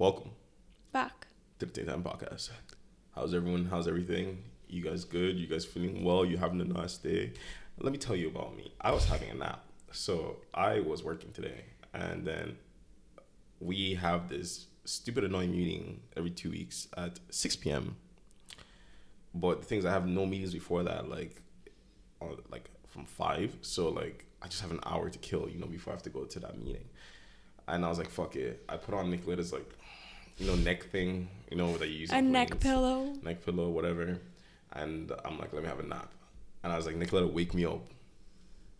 Welcome back to the TAE Time Podcast. How's everyone? How's everything? You guys good? You guys feeling well? You having a nice day? Let me tell you about me. I was having a nap. So I was working today, and then we have this stupid annoying meeting every 2 weeks at 6 p.m. But the things, I have no meetings before that, like from 5. So like I just have an hour to kill, before I have to go to that meeting. And I was like, fuck it. I put on Nicoletta's neck thing, that you use. A neck pillow. Neck pillow, whatever. And I'm like, let me have a nap. And I was like, Nicoletta, wake me up.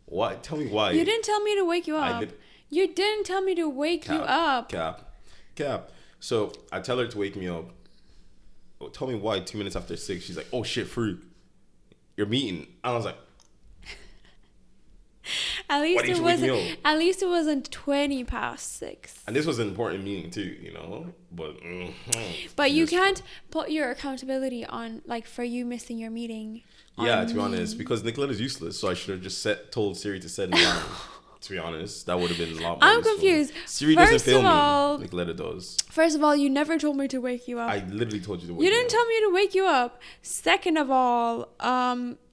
What? Tell me why. You didn't tell me to wake you up. You didn't tell me to wake you up. Cap. So I tell her to wake me up. Oh, tell me why 2 minutes after 6. She's like, oh shit, freak. You're meeting. I was like, At least it wasn't 20 past 6. And this was an important meeting too, But you can't put your accountability on, like, for you missing your meeting. Yeah, to be honest, because Nicoletta's useless, so I should have just told Siri to set me down. To be honest, that would have been a lot more I'm useful. confused. Siri doesn't fail me. Nicoletta does. First of all, you never told me to wake you up. I literally told you to wake me up. You didn't tell me to wake you up. Second of all,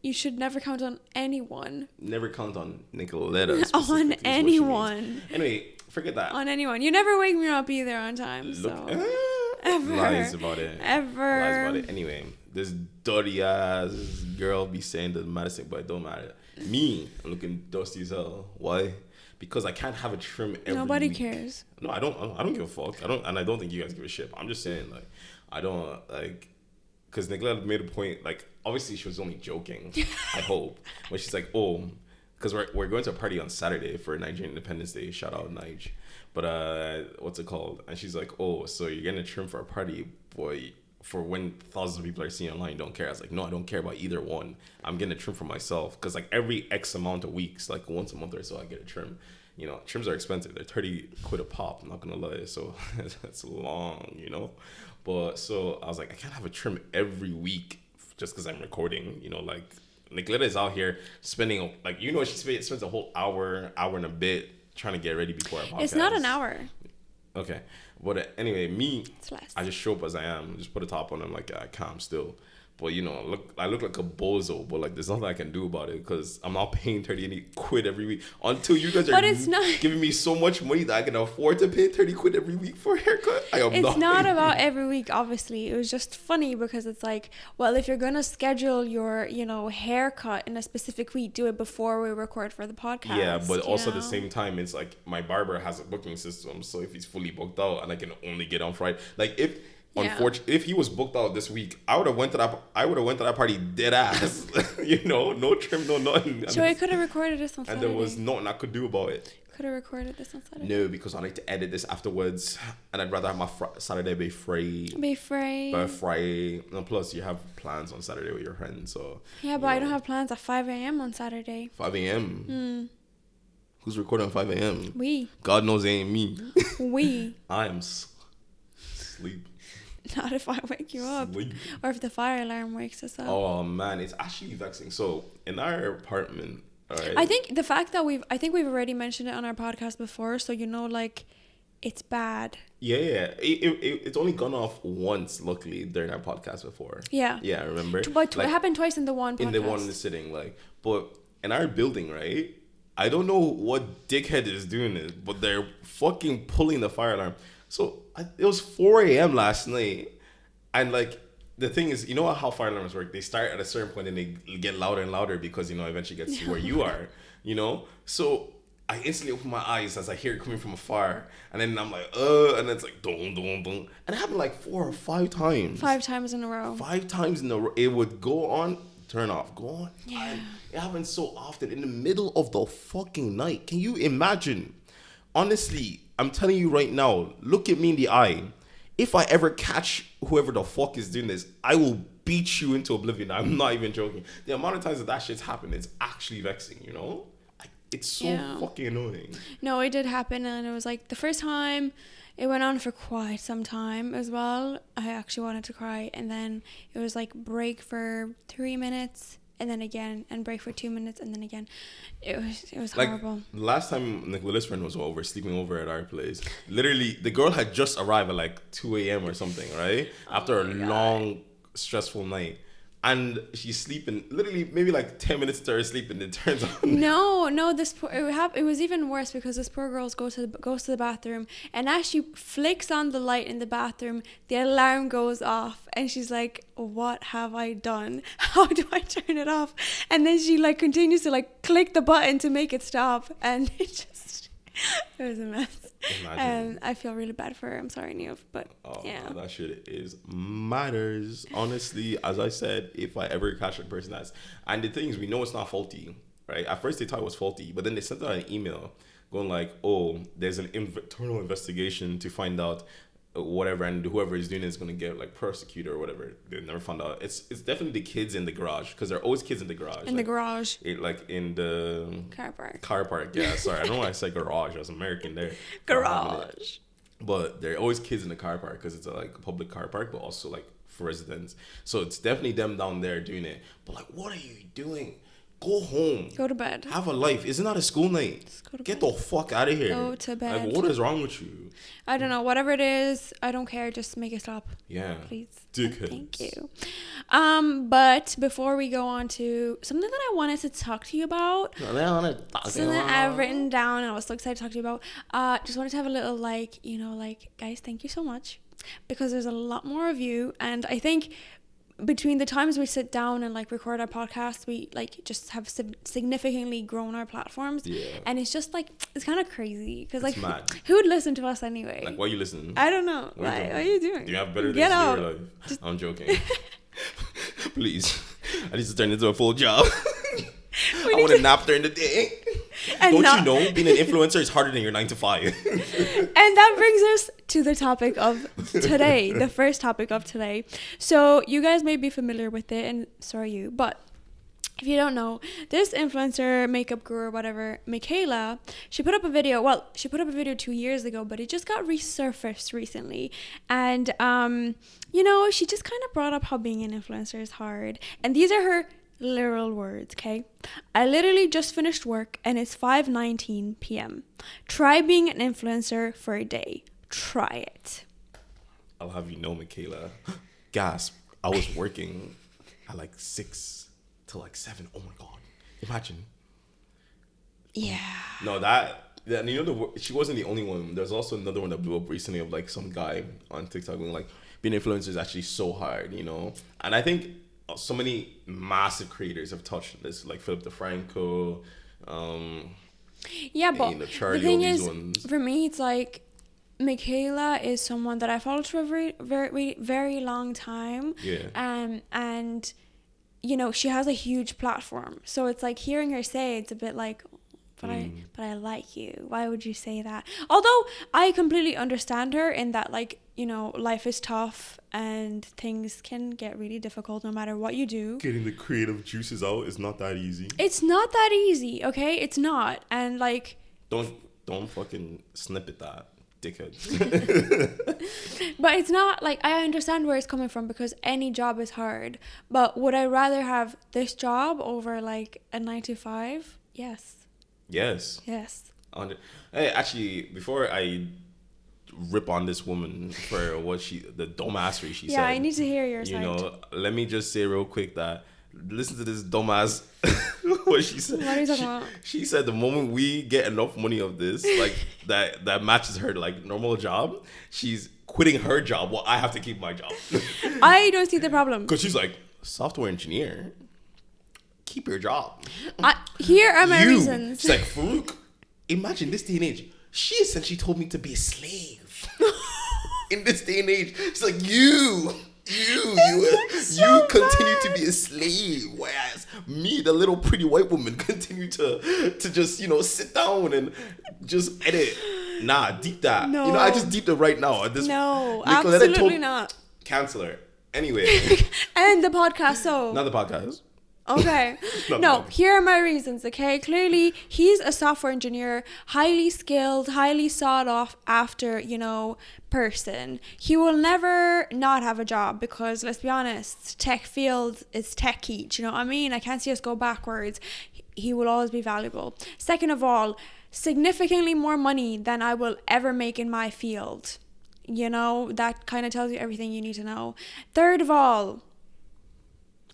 you should never count on anyone. Never count on Nicoletta. On anyone. Anyway, forget that. On anyone. You never wake me up either on time. Ever. Lies about it. Ever. Lies about it. Anyway, this dirty ass girl be saying the maddest thing, but it don't matter. Me, I'm looking dusty as hell. Why? Because I can't have a trim every Nobody week. cares. No, I don't give a fuck. I don't think you guys give a shit. I'm just saying, like, I don't, like, because Nicoletta made a point, like, obviously she was only joking, I hope. But she's like, oh, because we're going to a party on Saturday for Nigerian Independence Day. Shout out, Nige. But what's it called? And she's like, oh, so you're getting a trim for a party, boy, for when thousands of people are seeing online, you don't care. I was like, no, I don't care about either one. I'm getting a trim for myself, because like every X amount of weeks, like once a month or so, I get a trim. Trims are expensive. They're 30 quid a pop, I'm not gonna lie. So that's long, But so I was like, I can't have a trim every week just because I'm recording. Like Nicoletta is out here spending, like, she spends a whole hour and a bit trying to get ready before our podcast. It's not an hour. Okay. But anyway, me, it's less. I just show up as I am. Just put a top on. I'm like, I calm still. But, I look like a bozo. But, like, there's nothing I can do about it because I'm not paying 30 quid every week until you guys are giving me so much money that I can afford to pay 30 quid every week for a haircut. It's not about every week, obviously. It was just funny because it's like, well, if you're going to schedule your, haircut in a specific week, do it before we record for the podcast. Yeah, but also at the same time, it's like my barber has a booking system. So if he's fully booked out and I can only get on Friday. Like, unfortunately, if he was booked out this week, I would have went to that party dead ass. No trim, no nothing. So I could have recorded this on Saturday. And there was nothing I could do about it. Could have recorded this on Saturday. No, because I like to edit this afterwards, and I'd rather have my Saturday be free. Be free. By Friday. And plus, you have plans on Saturday with your friends, so. Yeah, but I don't have plans at 5 a.m. on Saturday. 5 a.m. Who's recording at 5 a.m? We. God knows it ain't me. We. I am sleep. Not if I wake you up. Or if the fire alarm wakes us up. Oh, man. It's actually vexing. So, in our apartment, all right. I think the fact that we've already mentioned it on our podcast before. So, like, it's bad. Yeah. It's only gone off once, luckily, during our podcast before. Yeah. Yeah, I remember. But it happened twice in the one podcast. In the one sitting, like. But in our building, right? I don't know what dickhead is doing this, but they're fucking pulling the fire alarm. So it was 4 a.m. last night, and like the thing is, how fire alarms work? They start at a certain point and they get louder and louder because eventually gets to where you are. So I instantly open my eyes as I hear it coming from afar, and then I'm like, and it's like boom, boom, boom, and it happened like 4 or 5 times. 5 times in a row. 5 times in a row. It would go on, turn off, go on. Yeah. And it happens so often in the middle of the fucking night. Can you imagine? Honestly, I'm telling you right now, look at me in the eye. If I ever catch whoever the fuck is doing this, I will beat you into oblivion. I'm not even joking. The amount of times that shit's happened, it's actually vexing, Like, it's so fucking annoying. No, it did happen, and it was like the first time, it went on for quite some time as well. I actually wanted to cry, and then it was like break for 3 minutes, and then again, and break for 2 minutes, and then again. It was Like, horrible. last time Nicola's friend was sleeping over at our place, literally the girl had just arrived at like 2 a.m. or something, right? After a long, stressful night. And she's sleeping, literally maybe like 10 minutes to her sleep, and it turns on. No, it was even worse because this poor girl goes to the bathroom, and as she flicks on the light in the bathroom, the alarm goes off, and she's like, what have I done? How do I turn it off? And then she like continues to like click the button to make it stop, and it was a mess. And I feel really bad for her. I'm sorry, Neil, but yeah. That shit is matters. Honestly, as I said, if I ever catch a person and the thing is, we know it's not faulty, right? At first they thought it was faulty, but then they sent out an email going like, oh, there's an internal investigation to find out whatever, and whoever is doing it is going to get like prosecuted or whatever. They never found out. It's definitely the kids in the garage, because there are always kids in the garage. In the garage. Like in the car park. Yeah, sorry, I don't know why I said garage. I was American there. Garage. But there are always kids in the car park because it's like a public car park, but also like for residents. So it's definitely them down there doing it. But like, what are you doing? Go home. Go to bed. Have a life. Isn't that a school night? Get the fuck out of here. Go to bed. Like, what is wrong with you? I don't know. Whatever it is, I don't care. Just make it stop. Yeah. Please. Dickheads. Thank you. But before we go on to something that I wanted to talk to you about, something that I've written down and I was so excited to talk to you about, just wanted to have a little guys, thank you so much, because there's a lot more of you, and I think between the times we sit down and like record our podcast, we like just have significantly grown our platforms. Yeah. And it's just like, it's kind of crazy because like who would listen to us anyway? Like, why are you listening? I don't know. What are you doing? Do you have better things to do in your life? I'm joking. Please, I need to turn into a full job. I want to nap during the day. And don't you know, being an influencer is harder than your 9 to 5. And that brings us to the topic of today, the first topic of today. So you guys may be familiar with it, and so are you, but if you don't know, this influencer, makeup guru or whatever, Michaela, she put up a video 2 years ago, but it just got resurfaced recently. And, she just kind of brought up how being an influencer is hard. And these are her literal words, okay? I literally just finished work and it's 5:19 p.m. Try being an influencer for a day. Try it. I'll have you know, Michaela, gasp, I was working at like 6 to like 7. Oh my God. Imagine. Yeah. No, she wasn't the only one. There's also another one that blew up recently of like some guy on TikTok going like, being an influencer is actually so hard, And I think so many massive creators have touched this, like Philip DeFranco, but Charlie, the thing is, ones. For me, it's like Michaela is someone that I followed for a very, very, very long time. Yeah. And she has a huge platform, so it's like hearing her say it's a bit like, but I like you. Why would you say that? Although I completely understand her in that, like, life is tough and things can get really difficult no matter what you do. Getting the creative juices out is not that easy. It's not that easy, okay? It's not. And like, don't fucking snippet that, dickhead. But it's not like, I understand where it's coming from because any job is hard. But would I rather have this job over like a 9 to 5? Yes. Yes. Hey, actually, before I rip on this woman for the dumbassery she said. Yeah, I need to hear your side. Let me just say real quick that listen to this dumbass what she said. What are you talking about? She said the moment we get enough money of this, like that matches her like normal job, she's quitting her job while I have to keep my job. I don't see the problem. Because she's like, software engineer, keep your job. Here are my reasons. She's like, Farouk, imagine this day and age. She essentially told me to be a slave. In this day and age, she's like, you continue to be a slave, whereas me, the little pretty white woman, continue to just sit down and just edit. Nah, deep that. No. I just deeped it right now. No, absolutely not. Cancel her. Anyway. And the podcast. So not the podcast. Okay. No, here are my reasons, okay? Clearly, he's a software engineer, highly skilled, highly sought off after, person. He will never not have a job because, let's be honest, tech field is techy. Do you know what I mean? I can't see us go backwards. He will always be valuable. Second of all, significantly more money than I will ever make in my field. That kind of tells you everything you need to know. Third of all,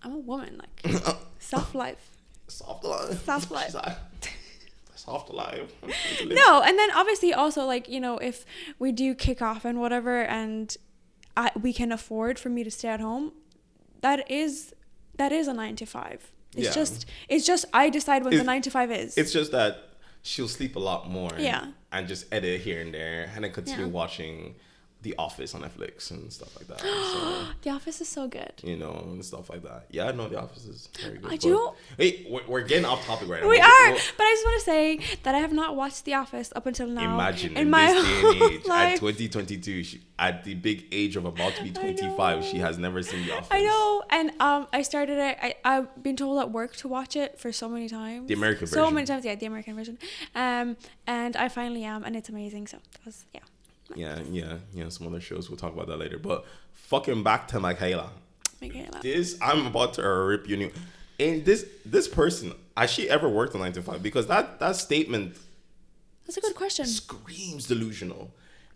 I'm a woman, like, soft life. Soft life. Soft life. Soft life. No, and then obviously also, like, if we do kick off and whatever, and we can afford for me to stay at home, that is a 9 to 5. It's just I decide when the 9 to 5 is. It's just that she'll sleep a lot more. Yeah. And just edit here and there, and then continue watching The Office on Netflix and stuff like that. So, The Office is so good. And stuff like that. Yeah, no, The Office is very good. I do. Hey, we're getting off topic right now. We are, but I just want to say that I have not watched The Office up until now. Imagine in this day and age, at 2022, at the big age of about to be 25, she has never seen The Office. I know, and I started it. I've been told at work to watch it for so many times. The American version. So many times, yeah, the American version. And I finally am, and it's amazing. So that was, yeah. Yeah, some other shows, we'll talk about that later, but fucking back to Michaela. I'm about to rip you new. And this person, has she ever worked on 9 to 5? Because that statement, that's a good question, screams delusional.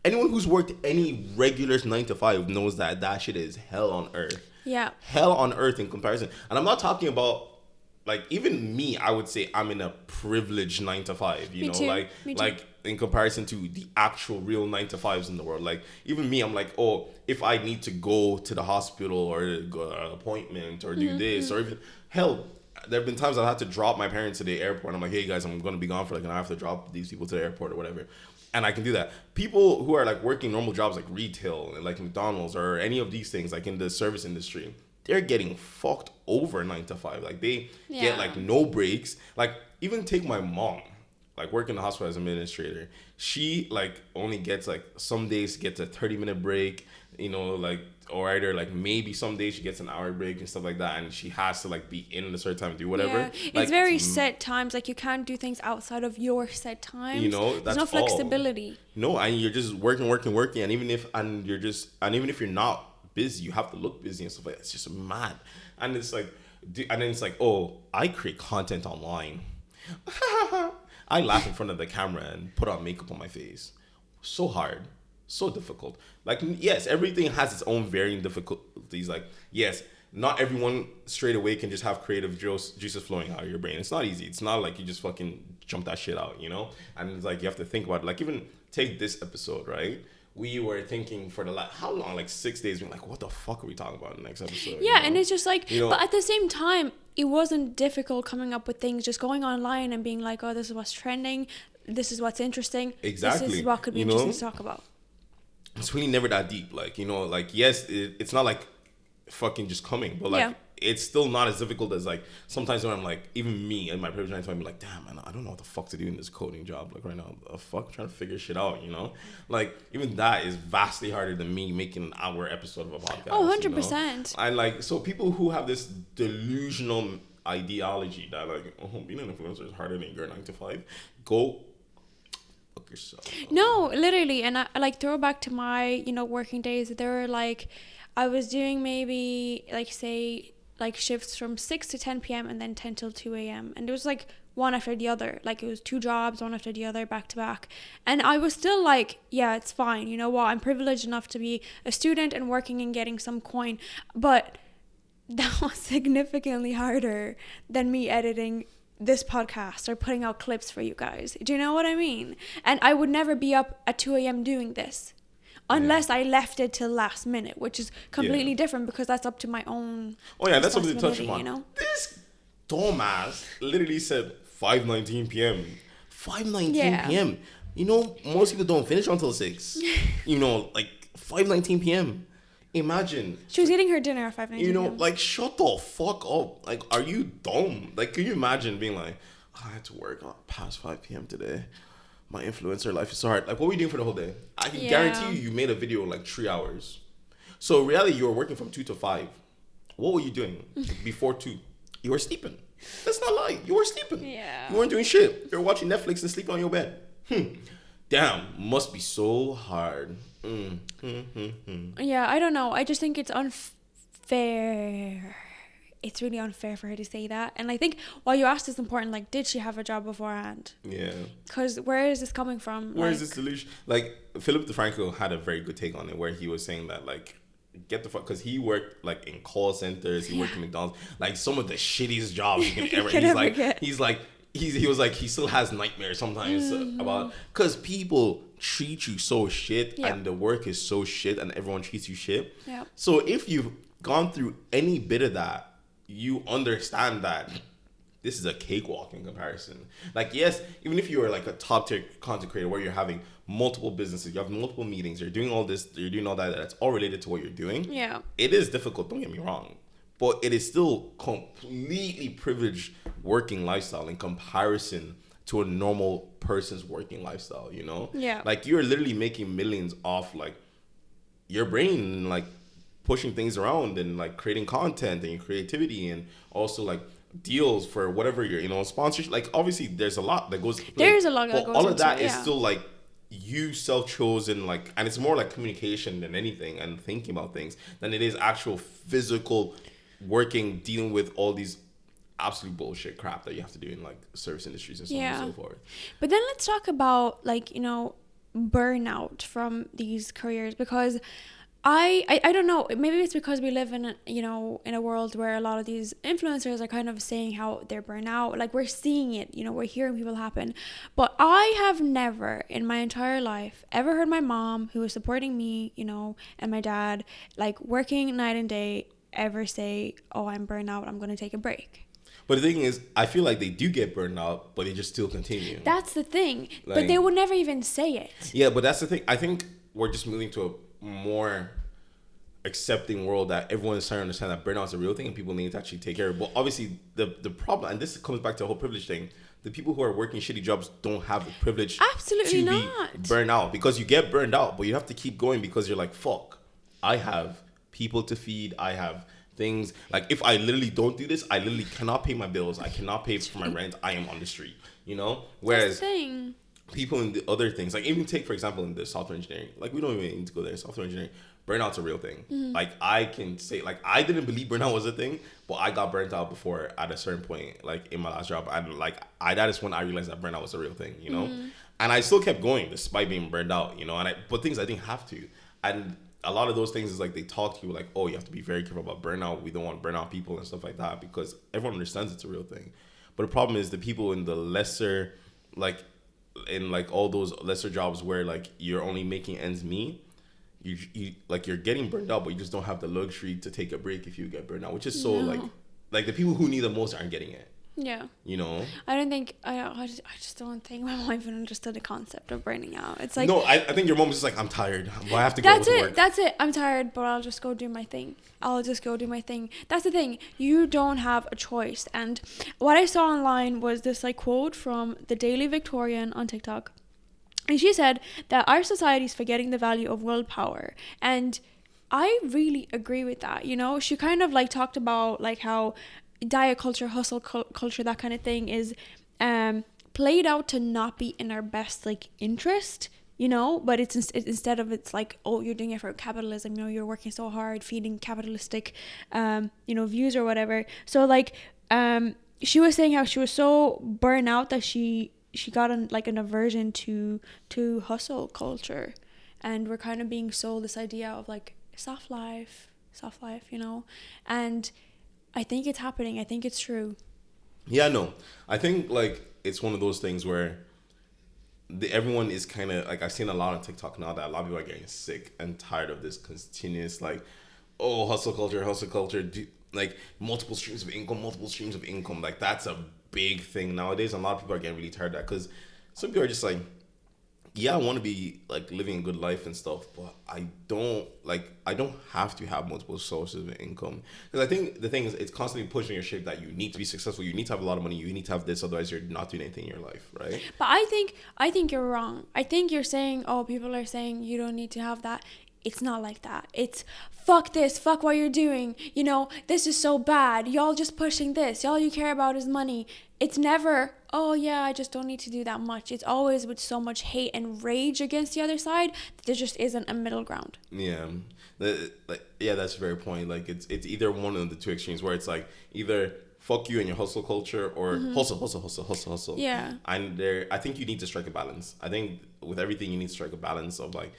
Anyone who's worked any regular 9 to 5 knows that shit is hell on earth. Yeah, hell on earth in comparison. And I'm not talking about, like, even me, I would say I'm in a privileged 9 to 5, Me too. Like in comparison to the actual real 9 to 5s in the world. Like, even me, I'm like, oh, if I need to go to the hospital or go to an appointment or do this, or even, hell, there have been times I've had to drop my parents to the airport. I'm like, hey guys, I'm going to be gone for like an hour. I have to drop these people to the airport or whatever. And I can do that. People who are like working normal jobs like retail and like McDonald's or any of these things, like in the service industry, they're getting fucked over 9 to 5. Like, they get like no breaks. Like, even take my mom, like, working in the hospital as an administrator. She like only gets like, some days gets a 30-minute break, like, or either like maybe some days she gets an hour break and stuff like that, and she has to like be in a certain time to do whatever. Yeah. Like, it's very set times. Like, you can't do things outside of your set times. That's there's no flexibility. No, and you're just working, and even if you're not busy, you have to look busy and stuff like that. It's just mad. And it's like, and then it's like, oh, I create content online. I laugh in front of the camera and put on makeup on my face. So hard. So difficult. Like, yes, everything has its own varying difficulties. Like, yes, not everyone straight away can just have creative juices flowing out of your brain. It's not easy. It's not like you just fucking jump that shit out, And it's like, you have to think about it. Like, even take this episode, right? We were thinking for how long? Like 6 days, being like, what the fuck are we talking about in the next episode? Yeah, and it's just like, but at the same time, it wasn't difficult coming up with things, just going online and being like, oh, this is what's trending, this is what's interesting, exactly. This is what could be interesting to talk about. It's really never that deep. Like, like, yes, it's not like fucking just coming, but like, it's still not as difficult as like sometimes when I'm like, even me and my privilege, I'm like, damn, man, I don't know what the fuck to do in this coding job. Like, right now, the fuck, I'm trying to figure shit out, Like, even that is vastly harder than me making an hour episode of a podcast. Oh, 100%. And like, so people who have this delusional ideology that like, oh, being an influencer is harder than your 9 to 5, go fuck yourself. No, literally. And I like, throw back to my, working days. There were like, I was doing maybe like, say, like shifts from 6 to 10 p.m. and then 10 till 2 a.m. And it was like one after the other. Like, it was 2 jobs, one after the other, back to back. And I was still like, yeah, it's fine. You know what? I'm privileged enough to be a student and working and getting some coin. But that was significantly harder than me editing this podcast or putting out clips for you guys. Do you know what I mean? And I would never be up at 2 a.m. doing this. Unless I left it till last minute, which is completely different because that's up to my own. Oh yeah, that's something to touch upon. This dumbass literally said 5:19 p.m. 5:19 p.m. Most people don't finish until 6. Like 5:19 p.m. Imagine. She was eating her dinner at 5:19 p.m. Like, shut the fuck up. Like, are you dumb? Like, can you imagine being like, I had to work past 5 p.m. today. My influencer life is so hard. Like, what were you doing for the whole day? I can guarantee you made a video in like 3 hours. So really, you were working from 2 to 5. What were you doing before 2? You were sleeping. That's not lie. You were sleeping. Yeah. You weren't doing shit. You were watching Netflix and sleeping on your bed. Damn, must be so hard. Yeah, I don't know. I just think it's unfair. It's really unfair for her to say that. And I think why you asked is important. Like, did she have a job beforehand? Yeah. Because where is this coming from? Where is the solution? Like, Philip DeFranco had a very good take on it, where he was saying that, like, get the fuck, because he worked like in call centers, he worked in McDonald's, like some of the shittiest jobs you can ever. He was like he still has nightmares sometimes about, because people treat you so shit and the work is so shit and everyone treats you shit. Yeah. So if you've gone through any bit of that, you understand that this is a cakewalk in comparison. Like, yes, even if you are like a top tier content creator where you're having multiple businesses, you have multiple meetings, you're doing all this, you're doing all that, that's all related to what you're doing. Yeah. It is difficult, don't get me wrong. But it is still completely privileged working lifestyle in comparison to a normal person's working lifestyle, you know? Yeah. Like, you're literally making millions off like your brain and like pushing things around and like creating content and your creativity, and also like deals for whatever you're, you know, sponsorship. Like, obviously there's a lot that goes, there's a lot that goes all of into that it, is still like you self-chosen, like, and it's more like communication than anything and thinking about things than it is actual physical working, dealing with all these absolute bullshit crap that you have to do in like service industries and so on and so forth. But then let's talk about, like, you know, burnout from these careers, because I don't know, maybe it's because we live in a, you know, in a world where a lot of these influencers are kind of saying how they're burnt out. Like, we're seeing it, you know, we're hearing people happen. But I have never in my entire life ever heard my mom, who was supporting me, you know, and my dad, like working night and day, ever say, oh, I'm burnt out, I'm going to take a break. But the thing is, I feel like they do get burned out, but they just still continue. That's the thing. Like, but they would never even say it. Yeah, but that's the thing. I think we're just moving to a more accepting world that everyone is starting to understand that burnout is a real thing and people need to actually take care of it. But obviously, the problem, and this comes back to the whole privilege thing, the people who are working shitty jobs don't have the privilege Absolutely to not. be burned out, because you get burned out, but you have to keep going because you're like, fuck, I have people to feed, I have things, like, if I literally don't do this, I literally cannot pay my bills, I cannot pay for my rent, I am on the street, you know? Whereas people in the other things, like, even take for example in the software engineering, like, we don't even need to go there. Software engineering, burnout's a real thing. Like, I can say, like, I didn't believe burnout was a thing, but I got burnt out before at a certain point, like in my last job, and like that is when I realized that burnout was a real thing, you know? And I still kept going despite being burned out, you know? And but things I didn't have to. And a lot of those things is like, they talk to you like, oh, you have to be very careful about burnout, we don't want burnout people and stuff like that, because everyone understands it's a real thing. But the problem is the people in the lesser, like, in like all those lesser jobs where like you're only making ends meet, you like, you're getting burned out, but you just don't have the luxury to take a break if you get burned out, which is so like the people who need the most aren't getting it. Yeah. You know? I don't think, I just don't think my mom even understood the concept of burning out. It's like... No, I think your mom was just like, I'm tired. Well, I have to go to work. That's it. I'm tired, but I'll just go do my thing. That's the thing. You don't have a choice. And what I saw online was this like quote from the Daily Victorian on TikTok. And she said that our society is forgetting the value of willpower. And I really agree with that. You know, she kind of like talked about like how diet culture, hustle culture, that kind of thing is played out to not be in our best like interest, you know, but it's instead of, it's like, oh, you're doing it for capitalism, you know, you're working so hard feeding capitalistic you know, views or whatever. So like she was saying how she was so burnt out that she got an aversion to hustle culture, and we're kind of being sold this idea of like soft life, you know. And I think it's happening. I think it's true. Yeah, no. I think like it's one of those things where everyone is kind of like, I've seen a lot on TikTok now that a lot of people are getting sick and tired of this continuous like, oh, hustle culture, like multiple streams of income. Like, that's a big thing nowadays. And a lot of people are getting really tired of that, because some people are just like, yeah, I want to be like living a good life and stuff, but I don't have to have multiple sources of income. Because I think the thing is, it's constantly pushing your shape that you need to be successful, you need to have a lot of money, you need to have this, otherwise you're not doing anything in your life, right? But I think you're wrong. I think you're saying, oh, people are saying you don't need to have that. it's not like that. It's fuck this, fuck what you're doing. You know, this is so bad. Y'all just pushing this. All you care about is money. It's never, oh yeah, I just don't need to do that much. It's always with so much hate and rage against the other side that there just isn't a middle ground. Yeah. That's a very point. Like it's either one of the two extremes where it's like either fuck you and your hustle culture or hustle. Yeah. And I think you need to strike a balance. I think with everything you need to strike a balance of like,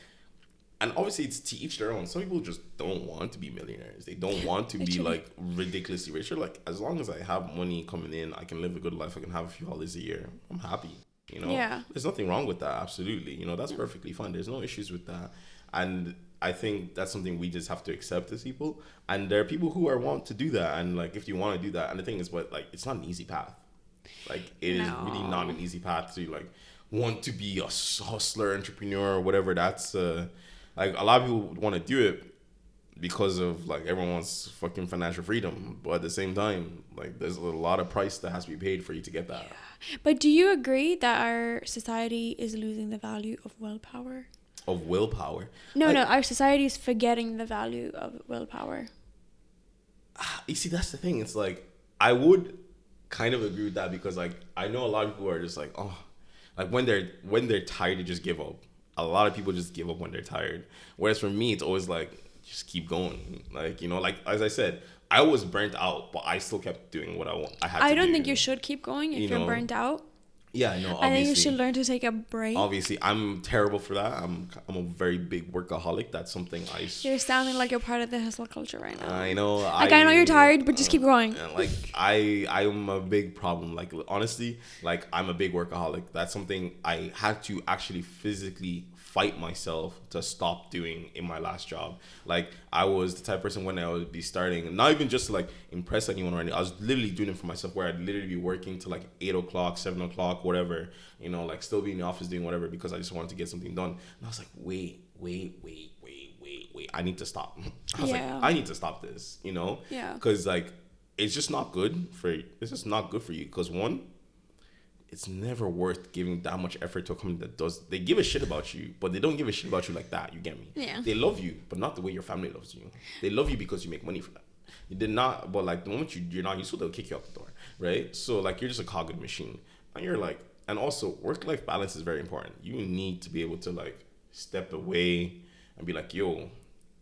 and obviously it's to each their own. Some people just don't want to be millionaires. They don't want to be like ridiculously rich. They're like, as long as I have money coming in, I can live a good life. I can have a few holidays a year. I'm happy. You know, There's nothing wrong with that. Absolutely. You know, that's perfectly fine. There's no issues with that. And I think that's something we just have to accept as people. And there are people who want to do that. And like, if you want to do that, and the thing is, but like, it's not an easy path. Like, it is really not an easy path to like want to be a hustler, entrepreneur, or whatever. That's like a lot of people want to do it because of like everyone wants fucking financial freedom, but at the same time, like there's a lot of price that has to be paid for you to get that. Yeah. But do you agree that our society is losing the value of willpower? Of willpower? No, our society is forgetting the value of willpower. You see, that's the thing. It's like I would kind of agree with that because like I know a lot of people are just like, oh, like when they're tired, they just give up. A lot of people just give up when they're tired. Whereas for me, it's always like, just keep going. Like, you know, like, as I said, I was burnt out, but I still kept doing what I had to do. I don't think you should keep going if you're burnt out. Yeah, I know. Obviously, I think you should learn to take a break. Obviously, I'm terrible for that. I'm a very big workaholic. That's something You're sounding like you're part of the hustle culture right now. I know. Like, I know you're tired, but just keep going. Like, I am a big problem. Like, honestly, like, I'm a big workaholic. That's something I had to actually physically fight myself to stop doing in my last job. Like, I was the type of person when I would be starting, not even just to like impress anyone or anything, I was literally doing it for myself, where I'd literally be working till like 8 o'clock, 7 o'clock, whatever, you know, like still be in the office doing whatever because I just wanted to get something done. And I was like, wait, I need to stop. I was like, I need to stop this, you know? Yeah. Because like, it's just not good for you. It's just not good for you because one, it's never worth giving that much effort to a company that does. They give a shit about you, but they don't give a shit about you like that. You get me? Yeah. They love you, but not the way your family loves you. They love you because you make money for them. You did not, but like the moment you're not useful, they'll kick you out the door, right? So like you're just a cog in the machine, and you're like, and also work-life balance is very important. You need to be able to like step away and be like, yo,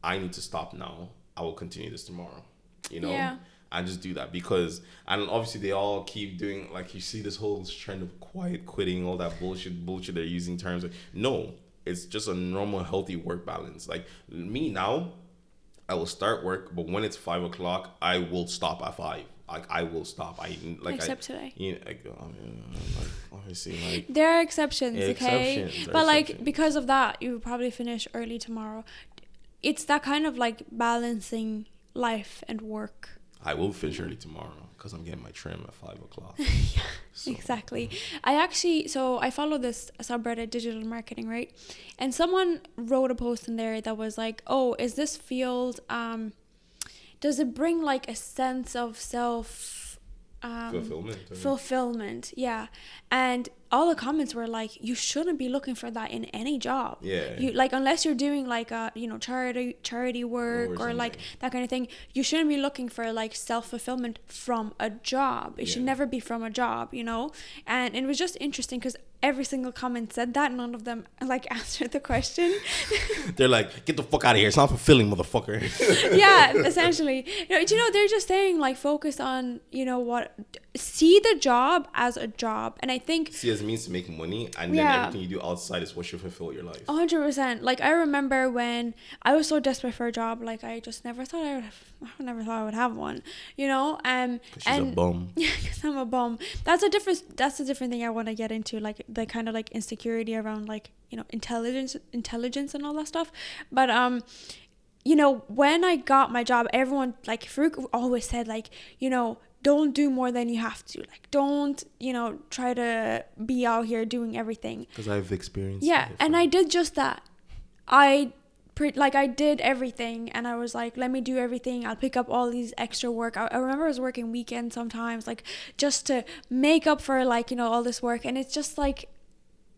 I need to stop now. I will continue this tomorrow. You know? Yeah. And just do that because, and obviously they all keep doing, like you see this whole trend of quiet quitting, all that bullshit they're using terms of. No, it's just a normal healthy work balance. Like me now, I will start work, but when it's 5 o'clock, I will stop at 5. Like I will stop. Except today. You know, like, obviously, like there are exceptions, okay? Exceptions, but like because of that, you will probably finish early tomorrow. It's that kind of like balancing life and work. I will finish early tomorrow because I'm getting my trim at 5 o'clock. Yeah, so. Exactly. I follow this subreddit, digital marketing, right? And someone wrote a post in there that was like, oh, is this field, does it bring like a sense of self fulfillment? Yeah. And all the comments were like, you shouldn't be looking for that in any job. Yeah. You like, unless you're doing like charity work or like that kind of thing, you shouldn't be looking for like self-fulfillment from a job. It should never be from a job, you know? And it was just interesting because every single comment said that. None of them like answered the question. They're like, get the fuck out of here. It's not fulfilling, motherfucker. Yeah, essentially. You know, they're just saying like focus on, you know what, see the job as a job. And I think see as a means to make money, and then everything you do outside is what should fulfill your life. 100%. Like I remember when I was so desperate for a job, like I just never thought I would have one, you know. Cause she's a bum. Yeah, because I'm a bum. That's a different thing I want to get into, like the kind of like insecurity around like, you know, intelligence and all that stuff. But you know, when I got my job, everyone, like Farouk always said, like, you know, don't do more than you have to. Like, don't, you know, try to be out here doing everything. Because I've experienced it. And I did just that. I did everything, and I was like, let me do everything. I'll pick up all these extra work. I remember I was working weekends sometimes, like, just to make up for, like, you know, all this work. And it's just like,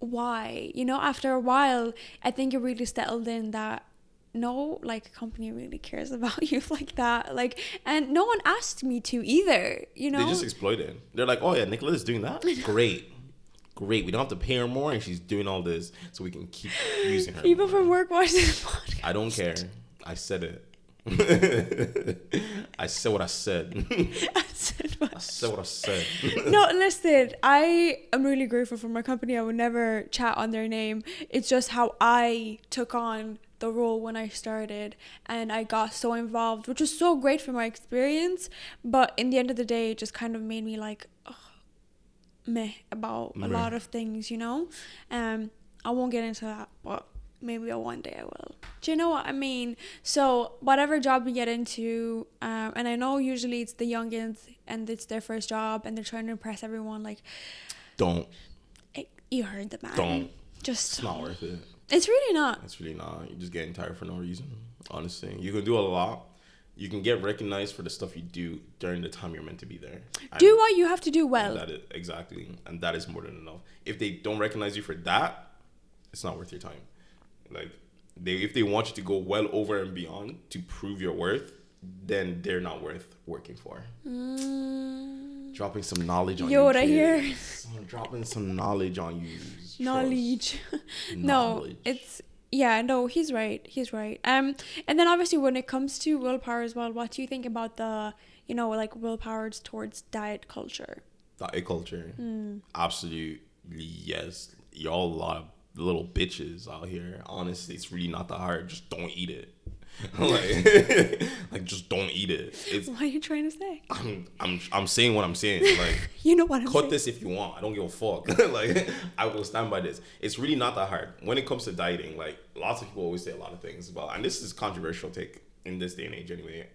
why? You know, after a while, I think it really settled in that no like company really cares about you like that. Like, and no one asked me to either, you know? They just exploit it. They're like, oh yeah, Nicola's doing that? Great. Great. We don't have to pay her more and she's doing all this so we can keep using her. People from work watch this podcast. I don't care. I said it. I said what I said. I said what I said. No, listen, I am really grateful for my company. I would never chat on their name. It's just how I took on the role when I started, and I got so involved, which was so great for my experience. But in the end of the day, it just kind of made me like, meh about a lot of things, you know? I won't get into that, but maybe one day I will. Do you know what I mean? So whatever job you get into, and I know usually it's the youngins and it's their first job and they're trying to impress everyone. Like, don't. You heard the man. Don't. Just. It's not worth it. It's really not. It's really not. You're just getting tired for no reason. Honestly, you can do a lot. You can get recognized for the stuff you do during the time you're meant to be there. Do what you have to do well. Exactly. And that is more than enough. If they don't recognize you for that, it's not worth your time. Like, if they want you to go well over and beyond to prove your worth, then they're not worth working for. Dropping some knowledge on you. Yoda here. Dropping some knowledge on you. Knowledge. No, it's... Yeah, no, he's right. And then obviously when it comes to willpower as well, what do you think about the, you know, like willpower towards diet culture? Diet culture? Absolutely, yes. Y'all a lot of little bitches out here. Honestly, it's really not that hard. Just don't eat it. like just don't eat it. What are you trying to say? I'm saying what I'm saying. Like, you know what I'm saying. Cut this if you want. I don't give a fuck. Like, I will stand by this. It's really not that hard when it comes to dieting. Like, lots of people always say a lot of things about, and this is a controversial take in this day and age. Anyway,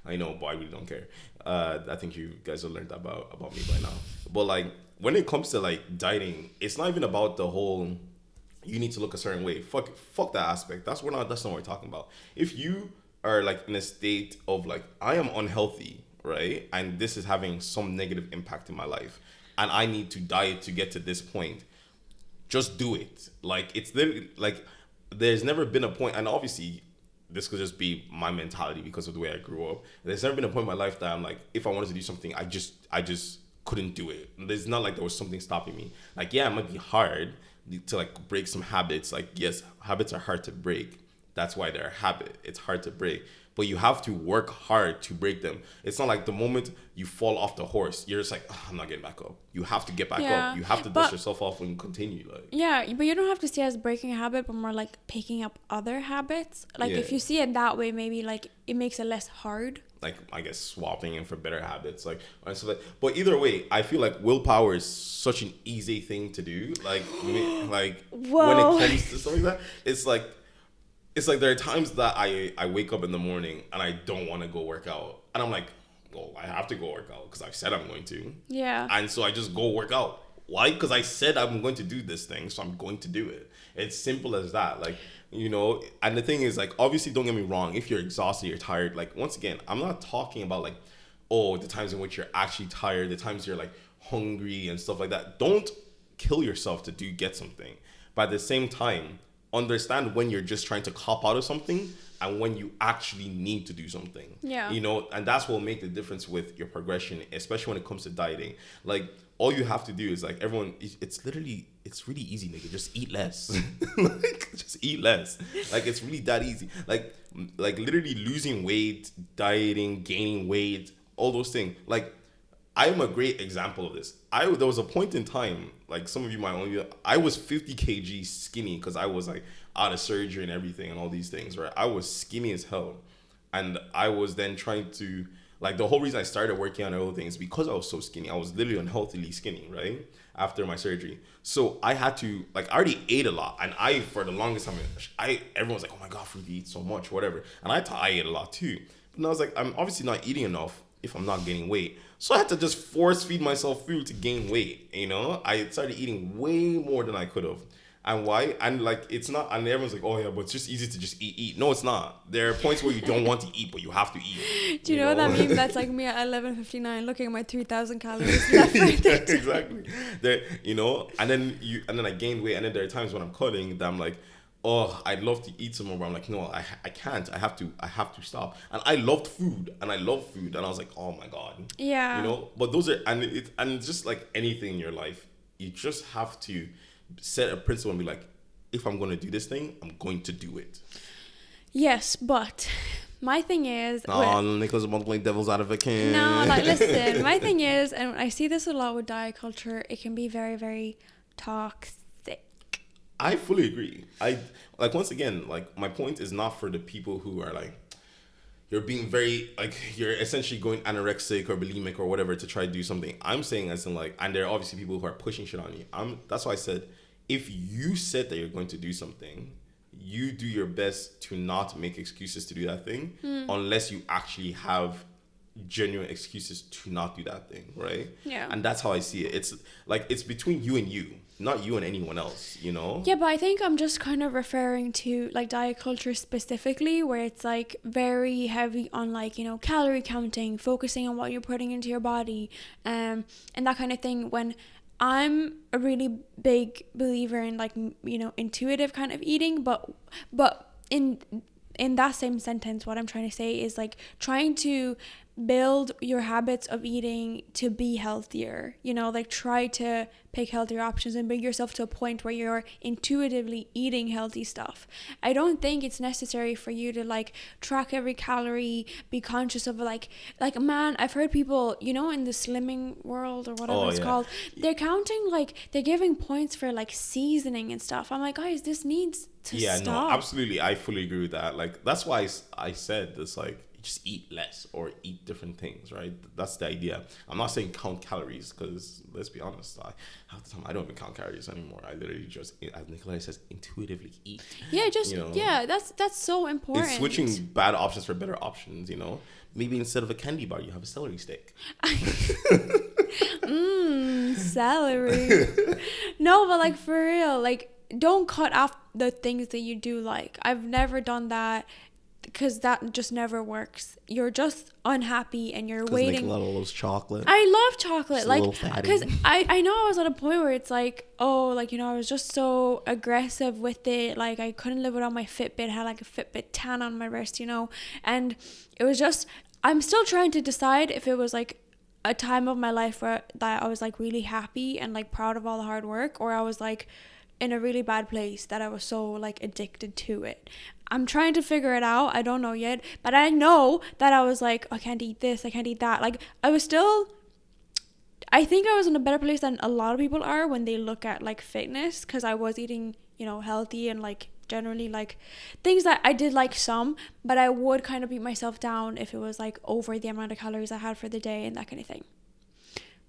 I know, but I really don't care. I think you guys have learned about me by now. But like, when it comes to like dieting, it's not even about the whole, you need to look a certain way. Fuck that aspect. That's not what we're talking about. If you are like in a state of like, I am unhealthy, right? And this is having some negative impact in my life, and I need to diet to get to this point, just do it. Like, it's literally like, there's never been a point, and obviously this could just be my mentality because of the way I grew up. There's never been a point in my life that I'm like, if I wanted to do something, I just couldn't do it. There's not like there was something stopping me. Like, yeah, it might be hard to like break some habits. Like, yes, habits are hard to break. That's why they're a habit. It's hard to break, but you have to work hard to break them. It's not like the moment you fall off the horse, you're just like, oh, I'm not getting back up. You have to get back up. You have to dust yourself off and continue. Like, yeah, but you don't have to see it as breaking a habit, but more like picking up other habits. Like, if you see it that way, maybe like it makes it less hard. Like, I guess swapping in for better habits, like, but either way, I feel like willpower is such an easy thing to do. Like when it comes to something like that, it's like there are times that I wake up in the morning and I don't want to go work out, and I'm like, well, I have to go work out because I said I'm going to. Yeah. And so I just go work out. Why? Because I said I'm going to do this thing, so I'm going to do it. It's simple as that. Like, you know, and the thing is, like, obviously, don't get me wrong. If you're exhausted, you're tired. Like, once again, I'm not talking about like, oh, the times in which you're actually tired, the times you're like hungry and stuff like that. Don't kill yourself to get something. But at the same time, understand when you're just trying to cop out of something and when you actually need to do something. Yeah. You know, and that's what will make the difference with your progression, especially when it comes to dieting. Like, all you have to do is like, everyone, it's really easy, nigga. Just eat less. Like, just eat less. Like, it's really that easy. Like literally losing weight, dieting, gaining weight, all those things. Like, I'm a great example of this. There was a point in time, like some of you might only, I was 50 kg skinny because I was like out of surgery and everything and all these things, right? I was skinny as hell. And I was then trying to, like, the whole reason I started working on other things because I was so skinny. I was literally unhealthily skinny, right? After my surgery. So I had to, like, I already ate a lot. And for the longest time, everyone's like, oh my God, Fruity eats so much, whatever. And I ate a lot too. But I was like, I'm obviously not eating enough if I'm not gaining weight. So I had to just force feed myself food to gain weight, you know? I started eating way more than I could have. And why? And like, it's not, and everyone's like, oh yeah, but it's just easy to just eat. No, it's not. There are points where you don't want to eat, but you have to eat. Do you know that meme that's like me at 11:59 looking at my 3,000 calories left, right there? Exactly. There, you know, and then I gained weight, and then there are times when I'm cutting that I'm like, oh, I'd love to eat some more, but I'm like, no, I can't. I have to stop. And I loved food, and I love food, and I was like, oh my god, Yeah. you know. But those are, and it's just like anything in your life, you just have to set a principle and be like, if I'm going to do this thing, I'm going to do it. Yes, but my thing is... Oh, Nicholas about to play devil's advocate. No, like, listen, my thing is, and I see this a lot with diet culture, it can be very, very toxic. I fully agree. I like, once again, like, my point is not for the people who are like, you're being very, like, you're essentially going anorexic or bulimic or whatever to try to do something. I'm saying as in, like, and there are obviously people who are pushing shit on you. That's why I said, if you said that you're going to do something, you do your best to not make excuses to do that thing, unless you actually have genuine excuses to not do that thing, right? Yeah. And that's how I see it. It's like, it's between you and you, not you and anyone else, you know? Yeah, but I think I'm just kind of referring to like diet culture specifically, where it's like very heavy on like, you know, calorie counting, focusing on what you're putting into your body, and that kind of thing, when I'm a really big believer in like, you know, intuitive kind of eating, but in that same sentence, what I'm trying to say is like trying to build your habits of eating to be healthier, you know, like try to pick healthier options and bring yourself to a point where you're intuitively eating healthy stuff. I don't think it's necessary for you to like track every calorie, be conscious of like man, I've heard people, you know, in the slimming world or whatever it's called, they're counting, like they're giving points for like seasoning and stuff. I'm like, guys, this needs to stop. No, absolutely, I fully agree with that. Like, that's why I said this, like, just eat less or eat different things, right? That's the idea. I'm not saying count calories, because let's be honest, half the time I don't even count calories anymore. I literally just, as Nicolai says, intuitively eat. Yeah, just, you know? Yeah, that's so important. It's switching bad options for better options, you know? Maybe instead of a candy bar, you have a celery stick. Celery. No, but like, for real, like, don't cut off the things that you do like. I've never done that, because that just never works. You're just unhappy and you're waiting. Nicola loves chocolate. I love chocolate. It's like, because I know I was at a point where it's like, oh, like, you know, I was just so aggressive with it. Like, I couldn't live without my Fitbit. I had like a Fitbit tan on my wrist, you know, and it was just, I'm still trying to decide if it was like a time of my life where that I was like really happy and like proud of all the hard work, or I was like in a really bad place that I was so like addicted to it. I'm trying to figure it out. I don't know yet, but I know that I was like, I can't eat this, I can't eat that. Like, I think I was in a better place than a lot of people are when they look at like fitness, because I was eating, you know, healthy and like generally like things that I did like some, but I would kind of beat myself down if it was like over the amount of calories I had for the day and that kind of thing,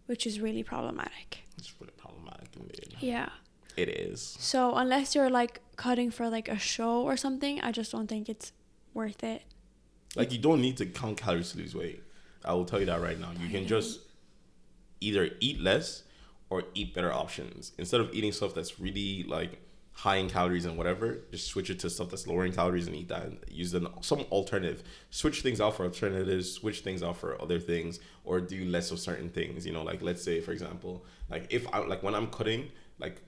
which is really problematic. It's really problematic indeed. Yeah. It is. So unless you're like cutting for like a show or something, I just don't think it's worth it. Like, you don't need to count calories to lose weight. I will tell you that right now. You can just either eat less or eat better options. Instead of eating stuff that's really like high in calories and whatever, just switch it to stuff that's lower in calories and eat that, and use some alternative. Switch things out for alternatives, switch things out for other things, or do less of certain things. You know, like, let's say, for example, like, if I, like, when I'm cutting, like,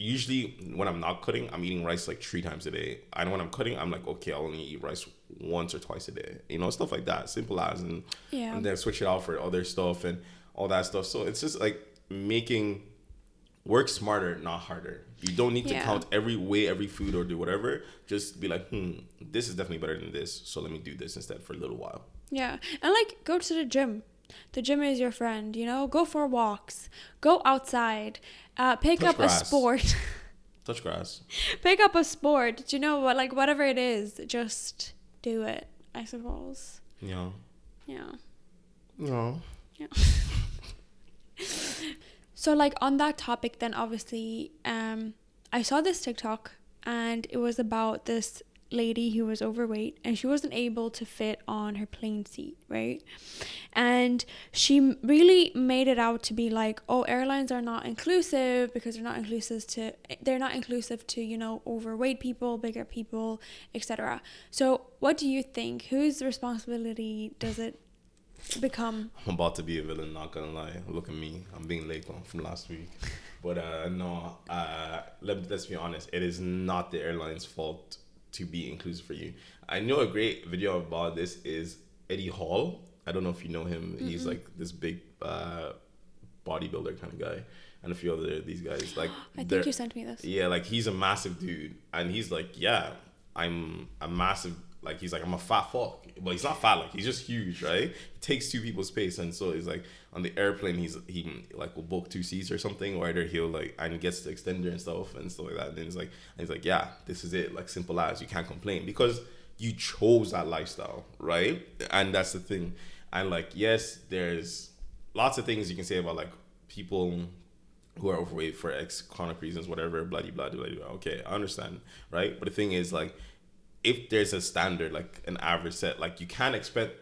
usually when I'm not cutting, I'm eating rice like 3 times a day. And when I'm cutting, I'm like, okay, I'll only eat rice once or twice a day. You know, stuff like that. Simple as. And then switch it out for other stuff and all that stuff. So it's just like work smarter, not harder. You don't need to count every food or do whatever. Just be like, this is definitely better than this, so let me do this instead for a little while. Yeah. And like, go to the gym. The gym is your friend, you know? Go for walks. Go outside. Pick up a sport. Touch grass. Pick up a sport. You know what? Like, whatever it is, just do it, I suppose. Yeah. Yeah. Yeah. Yeah. So, like, on that topic, then obviously, I saw this TikTok, and it was about this lady who was overweight, and she wasn't able to fit on her plane seat, right? And she really made it out to be like, oh, airlines are not inclusive because they're not inclusive to, you know, overweight people, bigger people, etc. So what do you think? Whose responsibility does it become? I'm about to be a villain, not gonna lie. Look at me. I'm being late from last week. But no, let's be honest. It is not the airline's fault to be inclusive for you. I know a great video about this is Eddie Hall. I don't know if you know him. Mm-mm. He's like this big bodybuilder kind of guy, and a few other these guys. Like I think you sent me this. Yeah, like he's a massive dude, and he's like, yeah, I'm a massive. Like he's like, I'm a fat fuck, but he's not fat. Like he's just huge, right? He takes two people's space, and so he's like on the airplane. He like will book 2 seats or something, or either he'll like and gets the extender and stuff like that. And then he's like, yeah, this is it. Like simple as you can't complain because you chose that lifestyle, right? And that's the thing. And like, yes, there's lots of things you can say about like people who are overweight for chronic reasons, whatever, blah blah blah blah. Okay, I understand, right? But the thing is like, if there's a standard, like an average set, like you can't expect,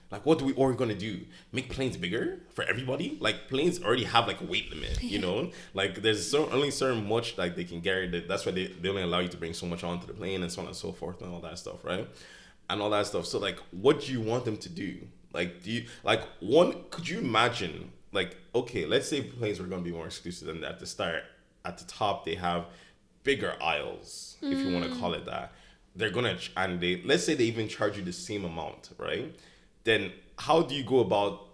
like what are we gonna do? Make planes bigger for everybody? Like planes already have like a weight limit, you know? Like there's only certain much like they can carry. That's why they only allow you to bring so much onto the plane and so on and so forth and all that stuff, right? And all that stuff. So like, what do you want them to do? Like, could you imagine, like, okay, let's say planes were gonna be more exclusive than at the start. At the top, they have bigger aisles, if you want to call it that. They're gonna let's say they even charge you the same amount, right? Then how do you go about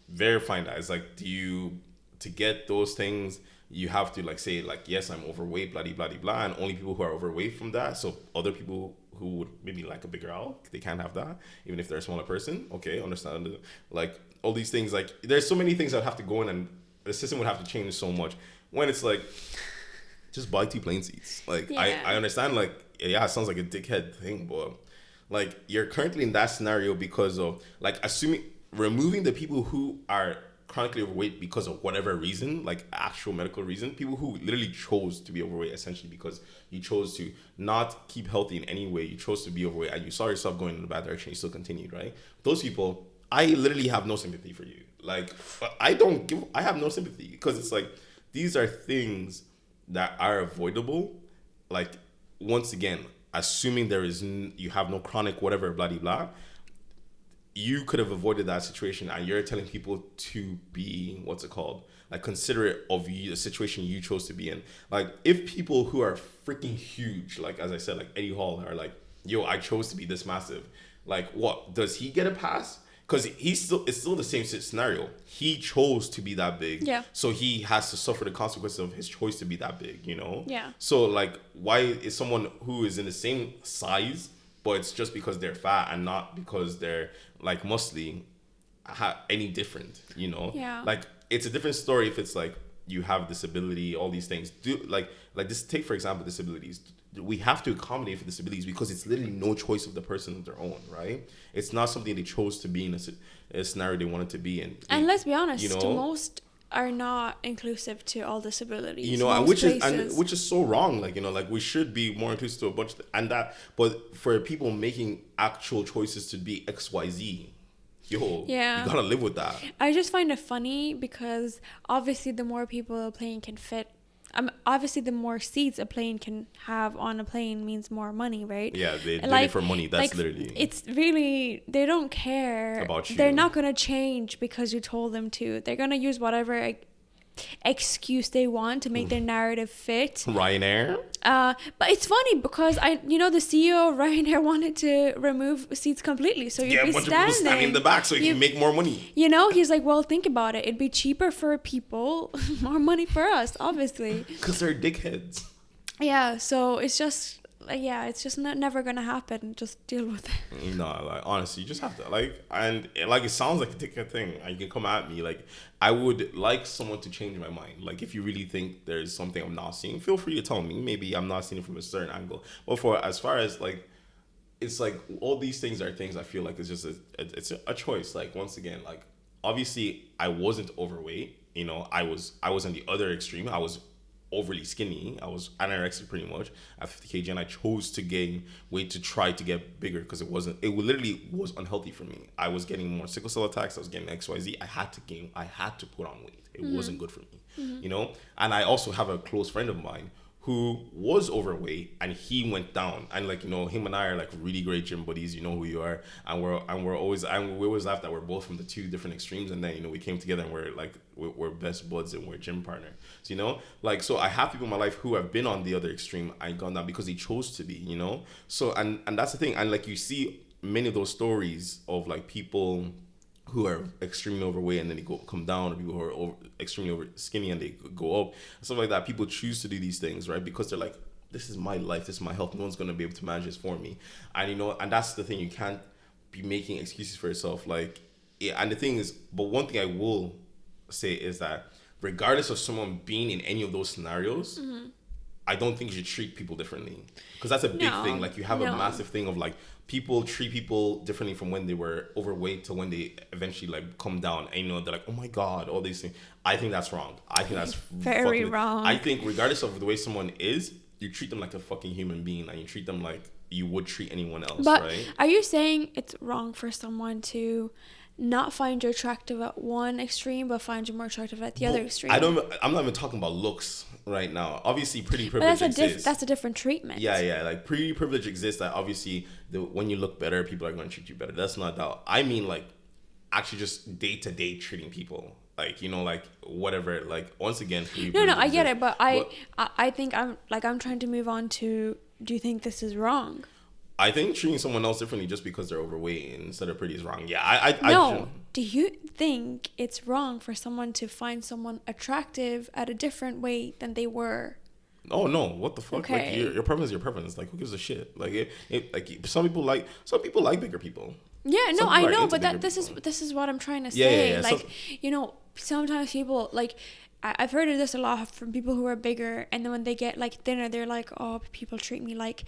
verifying that? It's like, to get those things, you have to like say like, yes, I'm overweight, blah blah blah, and only people who are overweight from that. So other people who would maybe like a bigger aisle, they can't have that, even if they're a smaller person. Okay, understand. Like all these things, like there's so many things that have to go in, and the system would have to change so much. When it's like, just buy 2 plane seats. Like I understand, like, yeah, it sounds like a dickhead thing, but like you're currently in that scenario because of like removing the people who are chronically overweight because of whatever reason, like actual medical reason, people who literally chose to be overweight essentially because you chose to not keep healthy in any way, you chose to be overweight and you saw yourself going in the bad direction, you still continued, right? Those people, I literally have no sympathy for you. Like I have no sympathy because it's like, these are things that are avoidable. Like, once again, assuming you have no chronic whatever, blah, blah, blah, you could have avoided that situation, and you're telling people to be, what's it called? Like, considerate of the situation you chose to be in. Like, if people who are freaking huge, like, as I said, like Eddie Hall, are like, yo, I chose to be this massive. Like, what? Does he get a pass? Because it's still the same scenario. He chose to be that big. Yeah. So he has to suffer the consequences of his choice to be that big, you know? Yeah. So, like, why is someone who is in the same size, but it's just because they're fat and not because they're, like, muscly, any different, you know? Yeah. Like, it's a different story if it's, like, you have disability, all these things. Like this, take, for example, disabilities. We have to accommodate for disabilities because it's literally no choice of the person of their own, right? It's not something they chose to be in a scenario they wanted to be in. And let's be honest, you know, most are not inclusive to all disabilities. You know, and which is so wrong. Like, you know, like we should be more inclusive to a bunch but for people making actual choices to be XYZ, you gotta live with that. I just find it funny because obviously the more people a plane can fit, obviously the more seats a plane can have on a plane means more money, right? Yeah, they do it for money. That's like, literally. It's really, they don't care about you. They're not gonna change because you told them to. They're gonna use whatever excuse they want to make their narrative fit. Ryanair. But it's funny because the CEO of Ryanair wanted to remove seats completely, so you'd be a bunch of people standing in the back so you can make more money. You know, he's like, well, think about it. It'd be cheaper for people, more money for us, obviously. Because they're dickheads. Yeah, so it's just. It's just never gonna happen. Just deal with it. No, like honestly, you just have to it sounds like a dickhead thing. And you can come at me like, I would like someone to change my mind. Like, if you really think there's something I'm not seeing, feel free to tell me. Maybe I'm not seeing it from a certain angle. But as far as like, it's like all these things are things I feel like it's just it's a choice. Like, once again, like obviously I wasn't overweight. You know, I was on the other extreme. I was overly skinny. I was anorexic pretty much at 50 kg, and I chose to gain weight to try to get bigger because it literally was unhealthy for me. I was getting more sickle cell attacks. I was getting XYZ. I had to put on weight. It wasn't good for me, you know? And I also have a close friend of mine who was overweight and he went down, and like, you know, him and I are like really great gym buddies, you know who you are, and we always laugh that we're both from the two different extremes, and then, you know, we came together and we're best buds and we're gym partners, so, you know, like, so I have people in my life who have been on the other extreme and gone down because they chose to be, you know, so and that's the thing, and like you see many of those stories of like people who are extremely overweight and then they come down, or people who are extremely over skinny and they go up, stuff like that. People choose to do these things, right? Because they're like, this is my life, this is my health. No one's gonna be able to manage this for me, and you know, and that's the thing. You can't be making excuses for yourself, like, yeah. And the thing is, but one thing I will say is that regardless of someone being in any of those scenarios, I don't think you should treat people differently, because that's a big thing. Like, you have a massive thing of like, people treat people differently from when they were overweight to when they eventually like come down, and you know, they're like, oh my god, all these things. I think that's wrong. I think that's very wrong. I think regardless of the way someone is, you treat them like a fucking human being, and you treat them like you would treat anyone else. But right? Are you saying it's wrong for someone to not find you attractive at one extreme but find you more attractive at the other extreme? I'm not even talking about looks right now. Obviously pretty privilege exists. That's a different treatment. Yeah, like pretty privilege exists, that obviously when you look better, people are going to treat you better. That's not doubt. I mean, like, actually just day to day treating people, like, you know, like whatever, like, once again, no, I get it, but I think I'm trying to move on to, do you think this is wrong? I think treating someone else differently just because they're overweight instead of pretty is wrong. Yeah, I do you think it's wrong for someone to find someone attractive at a different weight than they were? Oh no! What the fuck? Okay. Like, your preference is your preference. Like, who gives a shit? Like, some people like bigger people. Yeah, no, I know, but this is what I'm trying to say. Yeah. Like, so, you know, sometimes people, like, I've heard of this a lot from people who are bigger, and then when they get like thinner, they're like, oh, people treat me like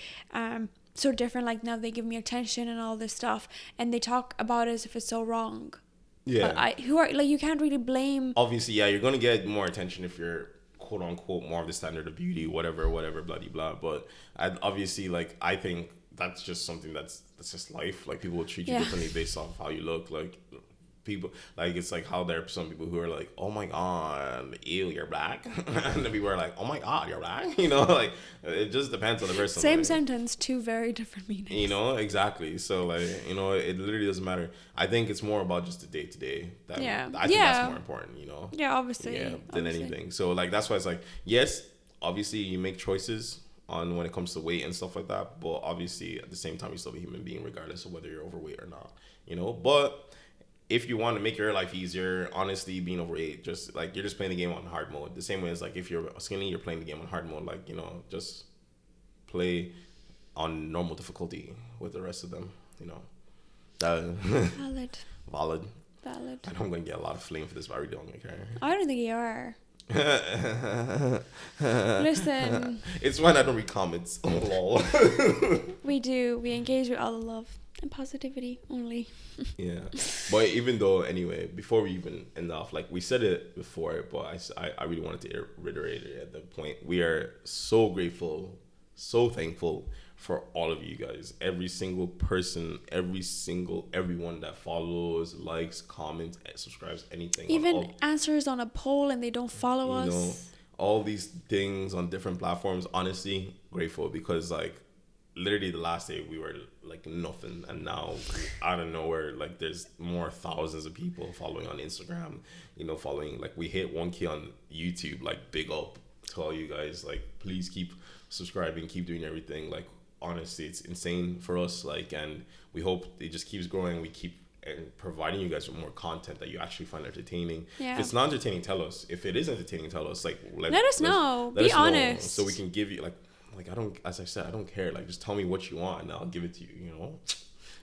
so different. Like, now they give me attention and all this stuff, and they talk about it as if it's so wrong. Yeah. But who are, like, you can't really blame. Obviously, yeah, you're gonna get more attention if you're quote unquote more of the standard of beauty, whatever, blah blah. But obviously, like, I think that's just something that's just life. Like, people will treat you differently based off how you look. Like, people, like, it's like how there are some people who are like, oh my god, ew, you're black, and then people are like, oh my god, you're black. You know, like, it just depends on the person. Same like, sentence, two very different meanings. You know, exactly. So, like, you know, it literally doesn't matter. I think it's more about just the day to day. I think that's more important. You know. Yeah, obviously. Yeah, than anything. So, like, that's why it's like, yes, obviously you make choices on when it comes to weight and stuff like that, but obviously at the same time you're still a human being regardless of whether you're overweight or not. You know, but if you want to make your life easier, honestly, being overweight, just like, you're just playing the game on hard mode. The same way as like, if you're skinny, you're playing the game on hard mode. Like, you know, just play on normal difficulty with the rest of them. You know, valid. I know I'm gonna get a lot of flame for this, but I really don't care. I don't think you are. Listen, it's when I don't read comments. Lol. We do. We engage with all the love and positivity only. Yeah, but even though, anyway, before we even end off, like, we said it before, but I really wanted to reiterate it at the point. We are so grateful, so thankful for all of you guys, every single person, everyone that follows, likes, comments, subscribes, anything, even answers on a poll and they don't follow us, know, all these things on different platforms. Honestly, grateful, because like, literally the last day we were like nothing, and now out of nowhere, like, there's more thousands of people following on Instagram, you know, following, like, we hit 1K on YouTube. Like, big up to all you guys. Like, please keep subscribing, keep doing everything. Like, honestly, it's insane for us, like, and we hope it just keeps growing. We keep providing you guys with more content that you actually find entertaining. If it's not entertaining, tell us. If it is entertaining, tell us. Like, let us know. Be honest, so we can give you, like, I don't, as I said, I don't care. Like, just tell me what you want and I'll give it to you, you know?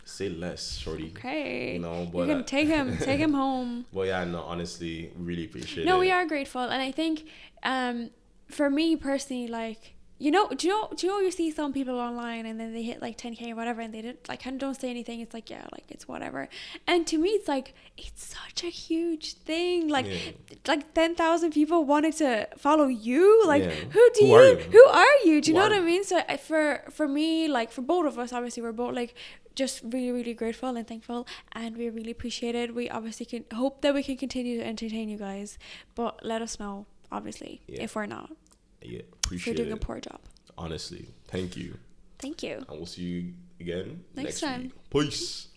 Say less, shorty. Okay. You know, but you can take him home. Well, yeah, no, honestly, really appreciate it. No, we are grateful. And I think for me personally, like, do you know you see some people online and then they hit like 10K or whatever and they didn't, like, kind of don't say anything. It's like, yeah, like, it's whatever. And to me, it's like, it's such a huge thing. Like, like 10,000 people wanted to follow you. Like, who are you? Do you know what I mean? So for me, like, for both of us, obviously we're both like just really, really grateful and thankful, and we really appreciate it. We obviously can hope that we can continue to entertain you guys, but let us know, obviously, if we're not. Yeah, for appreciate doing it. a poor job. Honestly, thank you. Thank you. And we'll see you again Next time. week. Peace.